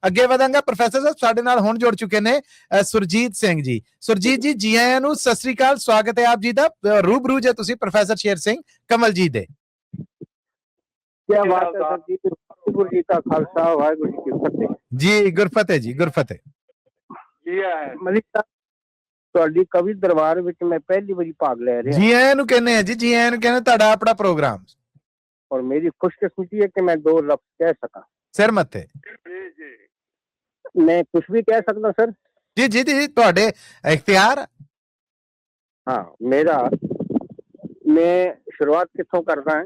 ਅੱਗੇ ਵਧਾਂਗਾ। ਪ੍ਰੋਫੈਸਰ ਸਾਹਿਬ ਸਾਡੇ ਨਾਲ ਹੁਣ ਜੁੜ ਚੁੱਕੇ ਨੇ ਸੁਰਜੀਤ ਸਿੰਘ ਜੀ। ਸੁਰਜੀਤ ਜੀ, ਜੀ ਆਇਆਂ ਨੂੰ, ਸਤਿ ਸ੍ਰੀ ਅਕਾਲ, ਸਵਾਗਤ ਹੈ ਆਪ ਜੀ ਦਾ। ਰੂਬਰੂ ਜੇ ਤੁਸੀਂ ਪ੍ਰੋਫੈਸਰ ਸ਼ੇਰ ਸਿੰਘ ਕਮਲ ਜੀ ਦੇ। क्या बात है सर जी, वाहिगुरू जी का खालसा वाहिगुरू जी की फतेह जी। गुरफतेह जी, गुरफतेह जी। मलिक साहब, ਤੁਹਾਡੀ ਕਵੀ ਦਰਬਾਰ ਵਿੱਚ ਮੈਂ ਪਹਿਲੀ ਵਾਰੀ ਭਾਗ ਲੈ ਰਿਹਾ। ਜੀ ਆਇਆਂ ਨੂੰ ਕਹਿੰਦੇ ਆ ਜੀ, ਜੀ ਆਇਆਂ ਨੂੰ ਕਹਿੰਦੇ ਤੁਹਾਡਾ ਆਪਣਾ ਪ੍ਰੋਗਰਾਮ। ਔਰ ਮੇਰੀ ਖੁਸ਼ਕਿਸਮਤੀ ਹੈ ਕਿ ਮੈਂ ਦੋ ਲਫ਼ਜ਼ ਕਹਿ ਸਕਾਂ। ਸਿਰ ਮੱਥੇ। ਮੈਂ ਕੁਝ ਵੀ ਕਹਿ ਸਕਦਾ ਸਰ? ਜੀ ਜੀ ਜੀ, ਤੁਹਾਡੇ ਇਖਤਿਆਰ। ਹਾਂ, ਮੇਰਾ ਮੈਂ ਸ਼ੁਰੂਆਤ ਕਿੱਥੋਂ ਕਰਦਾ ਹਾਂ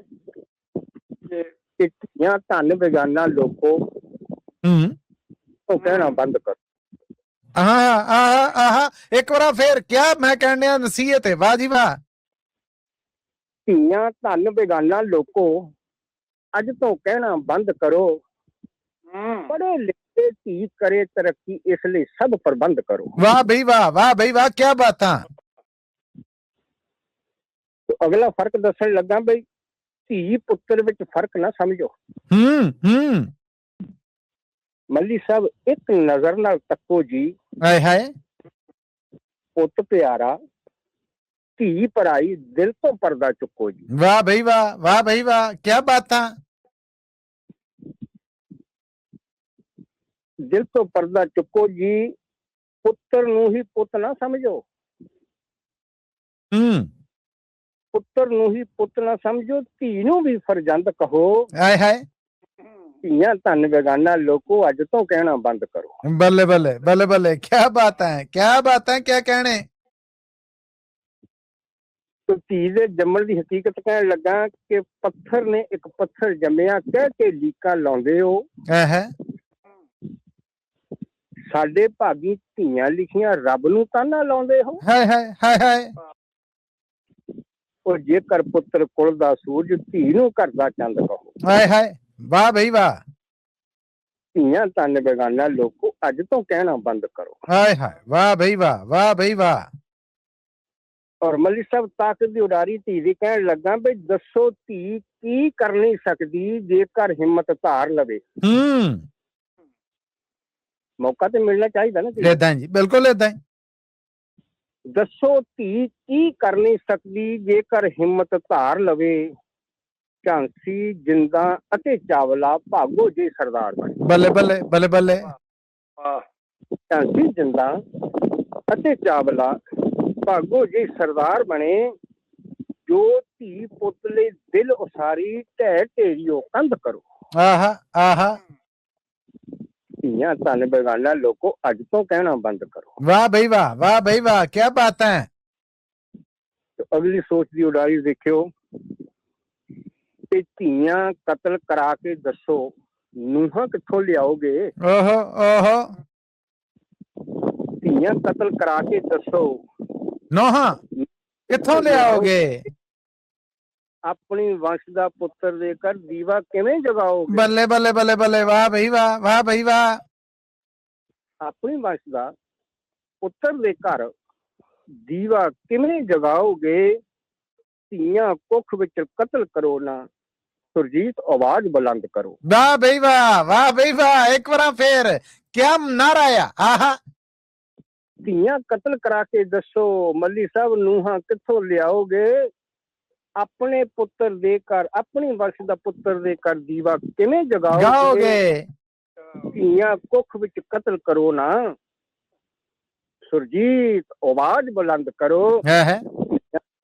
ਕਿ ਧੀਆਂ ਧੰਨ ਬੇਗਾਨਾ ਲੋਕੋ ਉਹ ਕਹਿਣਾ ਬੰਦ ਕਰੋ। ਇੱਕ ਵਾਰ ਫੇਰ ਕਿਆ ਮੈਂ ਕਹਿਣਾ ਨਸੀਹਤ ਹੈ। ਵਾਹ ਜੀ ਵਾਹ। ਧੀਆਂ ਧੰਨ ਬੇਗਾਨਾ ਲੋਕੋ ਅੱਜ ਤੋਂ ਕਹਿਣਾ ਬੰਦ ਕਰੋ। ਪੜ੍ਹੇ ਲਿਖੇ ਧੀ ਕਰੇ ਤਰੱਕੀ, ਇਸ ਲਈ ਸਭ ਪ੍ਰਬੰਧ ਕਰੋ। ਵਾਹ ਬਈ ਵਾਹ, ਵਾਹ ਬਈ ਵਾਹ, ਕਿਆ ਬਾਤਾਂ। ਅਗਲਾ ਫਰਕ ਦੱਸਣ ਲੱਗਾ ਬਈ ਧੀ ਪੁੱਤਰ ਵਿੱਚ ਫਰਕ ਨਾ ਸਮਝੋ। ਮੱਲੀ ਸਾਹਿਬ, ਇੱਕ ਨਜ਼ਰ ਨਾਲ ਤੱਕੋ ਜੀ। ਹਾਏ ਹਾਏ। ਪੁੱਤ ਪਿਆਰਾ, ਧੀ ਪਰਾਈ, ਦਿਲ ਤੋਂ ਪਰਦਾ ਚੁੱਕੋ ਜੀ। ਵਾਹ ਬਈ ਵਾਹ, ਵਾਹ ਬਈ ਵਾਹ, ਕਿਆ ਬਾਤਾਂ। ਦਿਲ ਤੋਂ ਪਰਦਾ ਚੁੱਕੋ ਜੀ। ਪੁੱਤਰ ਨੂੰ ਹੀ ਪੁੱਤ ਨਾ ਸਮਝੋ। ਪੁੱਤਰ ਨੂੰ ਹੀ ਪੁੱਤ ਨਾ ਸਮਝੋ, ਧੀ ਨੂੰ ਵੀ ਫਰਜ਼ੰਦ ਕਹੋ। ਹਾਏ ਹਾਏ। ਧੀਆਂ ਧੰਨ ਬੇਗਾਨਾ ਲੋਕੋ ਅੱਜ ਤੋਂ ਕਹਿਣਾ ਬੰਦ ਕਰੋ। ਬੱਲੇ ਬੱਲੇ ਬੱਲੇ ਬੱਲੇ, ਕਿਆ ਬਾਤਾਂ ਹੈ, ਕਿਆ ਬਾਤਾਂ, ਕਿਆ ਕਹਿਣੇ। ਧੀ ਦੇ ਜੰਮਣ ਦੀ ਹਕੀਕਤ ਕਹਿਣ ਲੱਗਾ ਕਿ ਪੱਥਰ ਨੇ ਇੱਕ ਪੱਥਰ ਜੰਮਿਆ ਕਹਿ ਕੇ ਲੀਕਾਂ ਲਾਉਂਦੇ ਹੋ। ਸਾਡੇ ਭਾਗੀ ਧੀਆਂ ਲਿਖੀਆਂ ਰੱਬ ਨੂੰ ਤਾਨਾ ਲਾਉਂਦੇ ਹੋ। ਹਾਏ ਹਾਏ ਹਾਏ ਹਾਏ। ਉਹ ਜੇਕਰ ਪੁੱਤਰ ਕੁਲ ਦਾ ਸੂਰਜ, ਧੀ ਨੂੰ ਘਰ ਦਾ ਚੰਦ ਕਹੋ। ਹਾਏ ਹਾਏ। ਵਾਹ ਬਈ ਵਾਹ। ਧੀਆਂ ਧੰਨ ਬੇਗਾਨਾ ਲੋਕੋ ਅੱਜ ਤੋਂ ਕਹਿਣਾ ਬੰਦ ਕਰੋ। ਹਾਏ ਹਾਏ। ਵਾਹ ਬਈ ਵਾਹ, ਵਾਹ ਬਈ ਵਾਹ। ਔਰ ਮਲਿਕ ਸਾਹਿਬ, ਤਾਕਤ ਦੀ ਉਡਾਰੀ ਧੀ ਦੀ ਕਹਿਣ ਲੱਗਾ ਬਈ ਦੱਸੋ ਧੀ ਕੀ ਕਰ ਨਹੀਂ ਸਕਦੀ ਜੇਕਰ ਹਿੰਮਤ ਧਾਰ ਲਵੇ। ਮੌਕਾ ਤੇ ਮਿਲਣਾ ਚਾਹੀਦਾ ਨਾ। ਏਦਾਂ ਜੀ, ਬਿਲਕੁਲ ਏਦਾਂ ਹੀ। ਦੱਸੋ ਧੀ ਕੀ ਕਰ ਨਹੀਂ ਸਕਦੀ ਜੇਕਰ ਹਿੰਮਤ ਧਾਰ ਲਵੇ। ਝਾਂਸੀ, ਜਿੰਦਾ ਅਤੇ ਚਾਵਲਾ ਭਾਗੋ ਜੇ ਸਰਦਾਰ ਬਣੇ। ਬੱਲੇ ਬੱਲੇ ਬੱਲੇ ਬੱਲੇ। ਝਾਂਸੀ, ਜਿੰਦਾ ਅਤੇ ਚਾਵਲਾ ਭਾਗੋ ਜੇ ਸਰਦਾਰ ਬਣੇ। ਜੋ ਧੀ ਪੁੱਤ ਲਈ ਦਿਲ ਉਸਾਰੀ, ਢਹਿ ਢੇਰੀਓ ਕੰਧ ਕਰੋ। ਆਹਾ ਆਹਾ। ਧੀਆਂ ਧੰਨ ਬੇਗਾਨਾ ਲੋਕੋ ਅੱਜ ਤੋਂ ਕਹਿਣਾ ਬੰਦ ਕਰੋ। ਵਾਹ ਬਈ ਵਾਹ, ਵਾਹ ਬਈ ਵਾਹ, ਕਿਆ ਬਾਤ ਹੈ। ਅਗਲੀ ਸੋਚ ਦੀ ਉਡਾਰੀ ਦੇਖਿਓ ਤੇ ਧੀਆਂ ਕਤਲ ਕਰਾ ਕੇ ਦੱਸੋ ਨੂੰਹਾਂ ਕਿੱਥੋਂ ਲਿਆਓਗੇ। ਓਹੋ ਓਹੋ। ਧੀਆਂ ਕਤਲ ਕਰਾ ਕੇ ਦੱਸੋ ਨੂੰਹਾਂ ਕਿੱਥੋਂ ਲਿਆਓਗੇ। ਆਪਣੀ ਵੰਸ਼ ਦਾ ਪੁੱਤਰ ਦੇ ਕਰ ਦੀਵਾ ਕਿਵੇਂ ਜਗਾਓਗੇ। ਬੱਲੇ ਬੱਲੇ ਬੱਲੇ ਬੱਲੇ, ਵਾਹ ਬਈ ਵਾਹ, ਵਾਹ ਬਈ ਵਾਹ। ਆਪਣੀ ਵੰਸ਼ ਦਾ ਪੁੱਤਰ ਦੇ ਘਰ ਦੀਵਾ ਕਿਵੇਂ ਜਗਾਓਗੇ। ਧੀਆਂ ਕੁੱਖ ਵਿੱਚ ਕਤਲ ਕਰੋ ਨਾ, ਸੁਰਜੀਤ ਆਵਾਜ਼ ਬੁਲੰਦ ਕਰੋ। ਵਾਹ ਬਈ ਵਾਹ, ਵਾਹ ਬਈ ਵਾਹ। ਇੱਕ ਵਾਰ ਫੇਰ ਕਿਆ ਨਾਰਾ ਆ। ਆਹਾ। ਧੀਆਂ ਕਤਲ ਕਰਾ ਕੇ ਦੱਸੋ ਮੱਲੀ ਸਾਹਿਬ ਨੂੰਹਾਂ ਕਿੱਥੋਂ ਲਿਆਓਗੇ। ਆਪਣੇ ਪੁੱਤਰ ਦੇ ਘਰ, ਆਪਣੀ ਵੰਸ਼ ਦਾ ਪੁੱਤਰ ਦੇ ਘਰ ਦੀਵਾ ਕਿਵੇਂ ਜਗਾਓਗੇ। ਧੀਆਂ ਕੁੱਖ ਵਿੱਚ ਕਤਲ ਕਰੋ ਨਾ, ਸੁਰਜੀਤ ਆਵਾਜ਼ ਬੁਲੰਦ ਕਰੋ।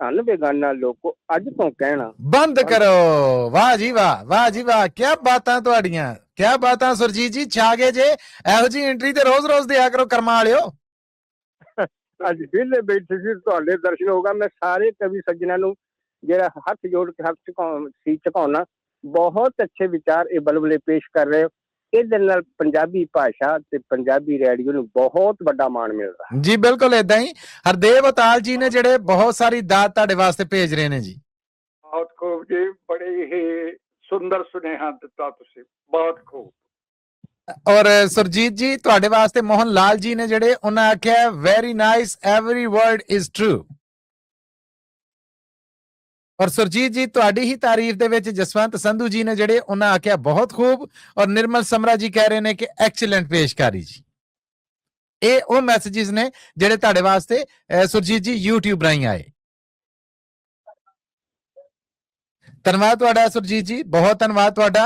ਧੰਨ ਬੇਗਾਨਾ ਲੋਕੋ ਅੱਜ ਤੋਂ ਕਹਿਣਾ ਬੰਦ ਕਰੋ। ਵਾਹ ਜੀ ਵਾਹ, ਵਾਹ ਜੀ ਵਾਹ, ਕਿਆ ਬਾਤਾਂ ਤੁਹਾਡੀਆਂ, ਕਿਆ ਬਾਤਾਂ। ਸੁਰਜੀਤ ਜੀ ਛਾ ਗਏ ਜੇ। ਇਹੋ ਜੀ ਐਂਟਰੀ ਤੇ ਰੋਜ਼ ਰੋਜ਼ ਦਿਆ ਕਰੋ ਕਰਮਾਂ ਵਾਲਿਓ। ਅੱਜ ਵਿਹਲੇ ਬੈਠੇ ਸੀ, ਤੁਹਾਡੇ ਦਰਸ਼ਨ ਹੋਗਾ। ਮੈਂ ਸਾਰੇ ਕਵੀ ਸੱਜਣਾ ਨੂੰ ਜਿਹੜਾ ਹੱਥ ਜੋੜ ਕੇ ਹੱਥ ਝੁਕਾਉਣਾ। ਬਹੁਤ ਅੱਛੇ ਵਿਚਾਰ ਇਹ ਬਲਬਲੇ ਪੇਸ਼ ਕਰ ਰਹੇ ਹੋ। ਇਹਦੇ ਨਾਲ ਪੰਜਾਬੀ ਭਾਸ਼ਾ ਤੇ ਪੰਜਾਬੀ ਰੇਡੀਓ ਨੂੰ ਬਹੁਤ ਵੱਡਾ ਮਾਣ ਮਿਲਦਾ ਜੀ। ਬਿਲਕੁਲ ਏਦਾਂ ਹੀ। ਹਰਦੇਵ ਅਤਾਲ ਜੀ ਨੇ ਜਿਹੜੇ ਬਹੁਤ ਸਾਰੀ ਦਾਤ ਤੁਹਾਡੇ ਵਾਸਤੇ ਭੇਜ ਰਹੇ ਨੇ ਜੀ। ਬਹੁਤ ਖੂਬ ਜੀ, ਬੜੇ ਹੀ ਸੁੰਦਰ ਸੁਨੇਹਾ ਦਿੱਤਾ ਤੁਸੀਂ, ਬਹੁਤ ਖੂਬ। ਔਰ ਸੁਰਜੀਤ ਜੀ ਤੁਹਾਡੇ ਵਾਸਤੇ ਮੋਹਨ ਲਾਲ ਜੀ ਨੇ ਜਿਹੜੇ, ਉਹਨਾਂ ਆਖਿਆ very nice, every word is true. ਔਰ ਸੁਰਜੀਤ ਜੀ ਤੁਹਾਡੀ ਹੀ ਤਾਰੀਫ ਦੇ ਵਿੱਚ ਜਸਵੰਤ ਸੰਧੂ ਜੀ ਨੇ ਜਿਹੜੇ ਉਹਨਾਂ ਆਖਿਆ ਬਹੁਤ ਖੂਬ, ਔਰ ਨਿਰਮਲ ਸਮਰਾ ਜੀ ਕਹਿ ਰਹੇ ਨੇ ਕਿ ਐਕਸੀਲੈਂਟ ਪੇਸ਼ਕਾਰੀ ਜੀ। ਇਹ ਉਹ ਮੈਸੇजेस ਨੇ ਜਿਹੜੇ ਤੁਹਾਡੇ ਵਾਸਤੇ ਸੁਰਜੀਤ ਜੀ YouTube ਰਾਹੀਂ ਆਏ। ਧੰਨਵਾਦ ਤੁਹਾਡਾ ਸੁਰਜੀਤ ਜੀ, ਬਹੁਤ ਧੰਨਵਾਦ ਤੁਹਾਡਾ।